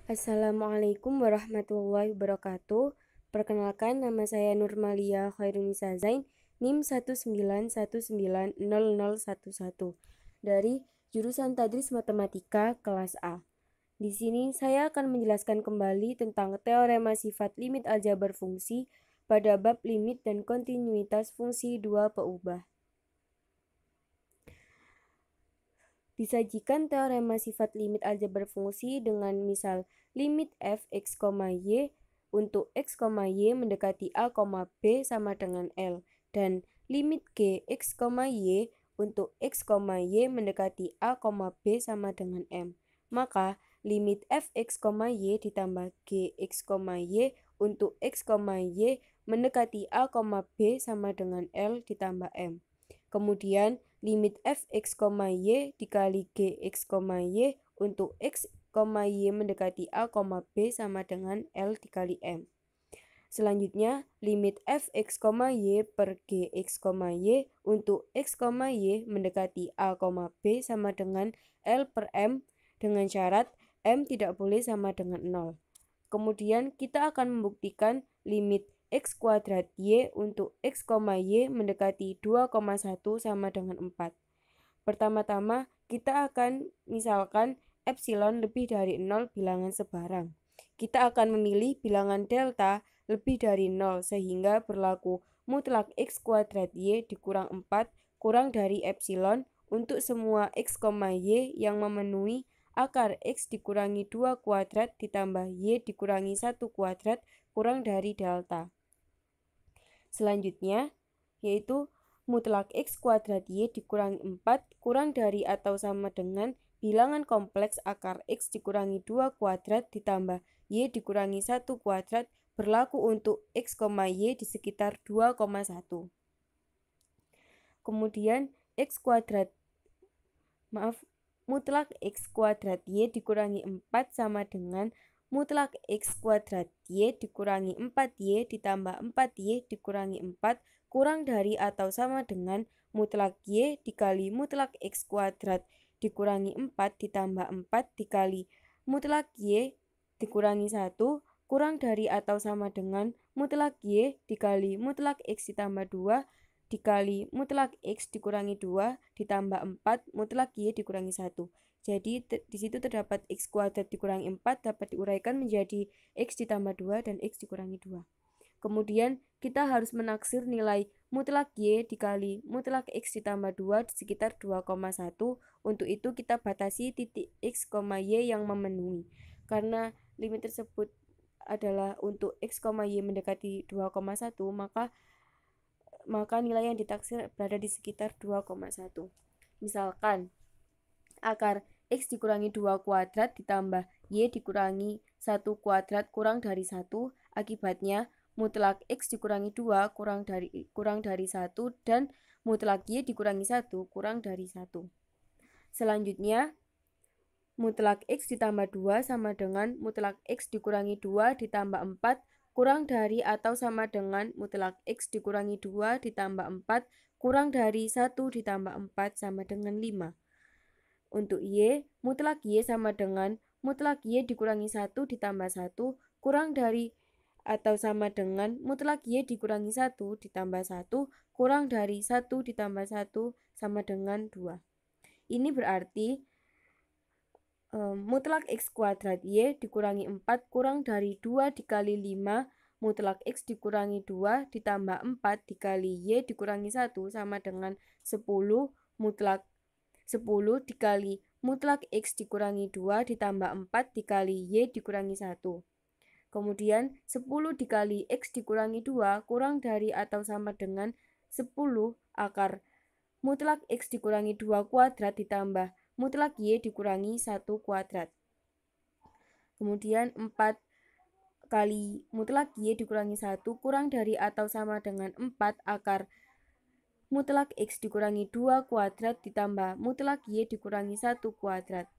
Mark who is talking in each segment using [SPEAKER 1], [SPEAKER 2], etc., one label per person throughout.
[SPEAKER 1] Assalamualaikum warahmatullahi wabarakatuh. Perkenalkan, nama saya Nurmalia Khairunisa Zain, NIM 191900011 dari jurusan Tadris Matematika kelas A. Di sini saya akan menjelaskan kembali tentang teorema sifat limit aljabar fungsi pada bab limit dan kontinuitas fungsi dua peubah. Disajikan teorema sifat limit aljabar fungsi dengan misal limit f x, y untuk x, y mendekati a, b sama dengan L dan limit g x, y untuk x, y mendekati a, b sama dengan M. Maka limit f x, y ditambah g x, y untuk x, y mendekati a, b sama dengan L ditambah M. Kemudian limit f x, y dikali g x, y untuk x, y mendekati a, b sama dengan L dikali M. Selanjutnya, limit f x, y per g x, y untuk x, y mendekati a, b sama dengan L per M dengan syarat M tidak boleh sama dengan 0. Kemudian kita akan membuktikan limit x kuadrat y untuk x, y mendekati 2,1 sama dengan 4. Pertama-tama kita akan misalkan epsilon lebih dari 0 bilangan sebarang. Kita akan memilih bilangan delta lebih dari 0 sehingga berlaku mutlak x kuadrat y dikurang 4 kurang dari epsilon untuk semua x, y yang memenuhi akar x dikurangi 2 kuadrat ditambah y dikurangi 1 kuadrat kurang dari delta. Selanjutnya, yaitu mutlak x kuadrat y dikurangi 4 kurang dari atau sama dengan bilangan kompleks akar x dikurangi 2 kuadrat ditambah y dikurangi 1 kuadrat berlaku untuk x, y di sekitar 2,1. Kemudian mutlak x kuadrat y dikurangi 4 sama dengan mutlak x kuadrat y dikurangi 4y ditambah 4y dikurangi 4 kurang dari atau sama dengan mutlak y dikali mutlak x kuadrat dikurangi 4 ditambah 4 dikali mutlak y dikurangi 1 kurang dari atau sama dengan mutlak y dikali mutlak x ditambah 2 dikali mutlak x dikurangi 2 ditambah 4 mutlak y dikurangi 1. Jadi di situ terdapat x kuadrat dikurangi 4 dapat diuraikan menjadi x ditambah 2 dan x dikurangi 2. Kemudian kita harus menaksir nilai mutlak y dikali mutlak x ditambah 2 di sekitar 2,1. Untuk itu kita batasi titik x, y yang memenuhi. Karena limit tersebut adalah untuk x, y mendekati 2,1, maka nilai yang ditaksir berada di sekitar 2,1. Misalkan akar x dikurangi 2 kuadrat ditambah y dikurangi 1 kuadrat kurang dari 1, akibatnya mutlak x dikurangi 2 kurang dari 1 dan mutlak y dikurangi 1 kurang dari 1. Selanjutnya, mutlak x ditambah 2 sama dengan mutlak x dikurangi 2 ditambah 4 kurang dari atau sama dengan mutlak x dikurangi 2 ditambah 4 kurang dari 1 ditambah 4 sama dengan 5. Untuk y, mutlak y sama dengan mutlak y dikurangi 1 ditambah 1 kurang dari atau sama dengan mutlak y dikurangi 1 ditambah 1 kurang dari 1 ditambah 1 sama dengan 2. Ini berarti mutlak x kuadrat y dikurangi 4 kurang dari 2 dikali 5 mutlak x dikurangi 2 ditambah 4 dikali y dikurangi 1 sama dengan 10 mutlak 10 dikali mutlak x dikurangi 2 ditambah 4 dikali y dikurangi 1. Kemudian 10 dikali x dikurangi 2 kurang dari atau sama dengan 10 akar mutlak x dikurangi 2 kuadrat ditambah mutlak y dikurangi 1 kuadrat. Kemudian 4 kali mutlak y dikurangi 1 kurang dari atau sama dengan 4 akar mutlak x dikurangi 2 kuadrat ditambah mutlak y dikurangi 1 kuadrat.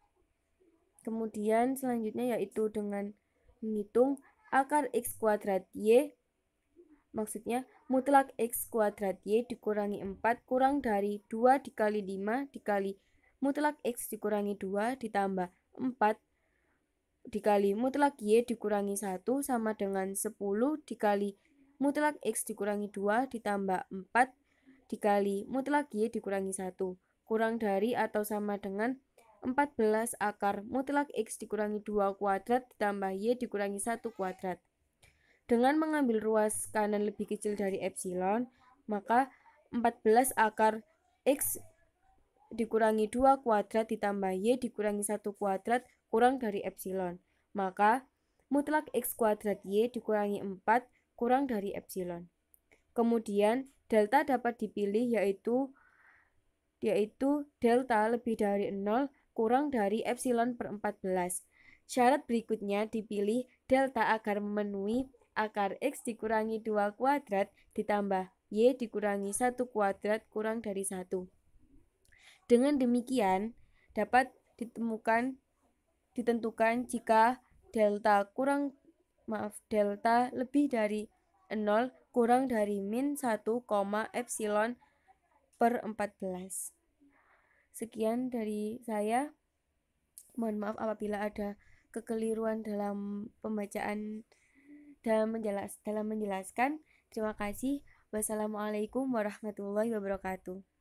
[SPEAKER 1] Kemudian selanjutnya yaitu dengan menghitung akar x kuadrat y, maksudnya mutlak x kuadrat y dikurangi 4 kurang dari 2 dikali 5 dikali mutlak x dikurangi 2 ditambah 4 dikali mutlak Y dikurangi 1 sama dengan 10 dikali mutlak X dikurangi 2 ditambah 4 dikali mutlak Y dikurangi 1 kurang dari atau sama dengan 14 akar mutlak X dikurangi 2 kuadrat ditambah Y dikurangi 1 kuadrat. Dengan mengambil ruas kanan lebih kecil dari epsilon, maka 14 akar X dikurangi 2 kuadrat ditambah Y dikurangi 1 kuadrat kurang dari epsilon. Maka mutlak X kuadrat Y dikurangi 4 kurang dari epsilon. Kemudian delta dapat dipilih yaitu delta lebih dari 0 kurang dari epsilon per 14. Syarat berikutnya dipilih delta agar memenuhi akar X dikurangi 2 kuadrat ditambah Y dikurangi 1 kuadrat kurang dari 1. Dengan demikian, dapat ditentukan jika delta lebih dari 0 kurang dari min 1, epsilon per 14. Sekian dari saya. Mohon maaf apabila ada kekeliruan dalam pembacaan dalam menjelaskan. Terima kasih. Wassalamualaikum warahmatullahi wabarakatuh.